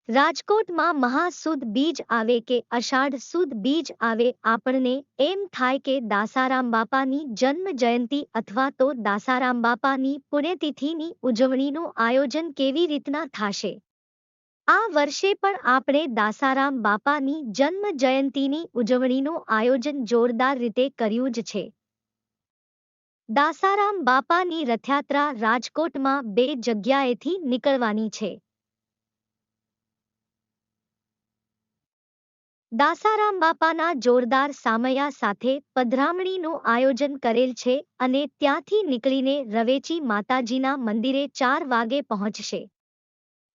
રાજકોટમાં મહા સુદ બીજ આવે કે અષાઢ સુદ બીજ આવે આપણને એમ થાય કે દાસારામ બાપાની જન્મ જયંતી અથવા તો દાસારામ બાપાની પુણ્યતિથિની ઉજવણીનું આયોજન કેવી રીતના થાશે। આ વર્ષે પણ આપણે દાસારામ બાપાની જન્મ જયંતીની ઉજવણીનું આયોજન જોરદાર રીતે કર્યું જ છે। દાસારામ બાપાની રથયાત્રા રાજકોટમાં 2 જગ્યાએથી નીકળવાની છે। દાસારામ બાપાના જોરદાર સામૈયા સાથે પધરામણીનું આયોજન કરેલ છે અને ત્યાંથી નીકળીને રવેચી માતાજીના મંદિરે 4 વાગે પહોંચશે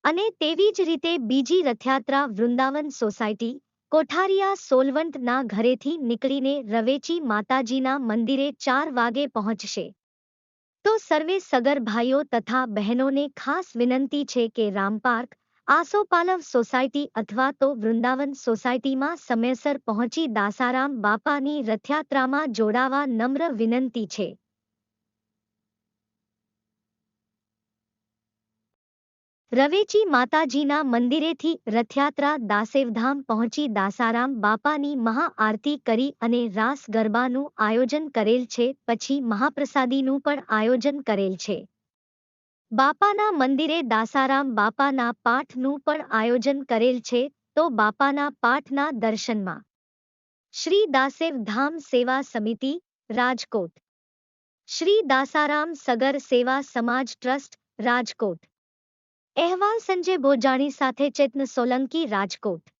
અને તેવી જ રીતે બીજી રથયાત્રા વૃંદાવન સોસાયટી કોઠારિયા સોલવંતના ઘરેથી નીકળીને રવેચી માતાજીના મંદિરે 4 વાગે પહોંચશે। તો સર્વે સગર ભાઈઓ તથા બહેનોને ખાસ વિનંતી છે કે રામપાર્ક આસોપાલવ સોસાયટી અથવા તો વૃંદાવન સોસાયટીમાં સમયસર પહોંચી દાસારામ બાપાની રથયાત્રામાં જોડાવા નમ્ર વિનંતી છે। રવેચી માતાજીના મંદિરેથી રથયાત્રા દાસેવધામ પહોંચી દાસારામ બાપાની મહાઆરતી કરી અને રાસ ગરબાનું આયોજન કરેલ છે। પછી મહાપ્રસાદીનું પણ આયોજન કરેલ છે। બાપાના મંદિરે દાસારામ બાપાના પાઠનું પણ આયોજન કરેલ છે। તો બાપાના પાઠના દર્શનમાં શ્રી દાસેવ ધામ સેવા સમિતિ રાજકોટ, શ્રી દાસારામ સગર સેવા સમાજ ટ્રસ્ટ રાજકોટ। અહેવાલ સંજય ભોજાણી સાથે ચેતન સોલંકી રાજકોટ।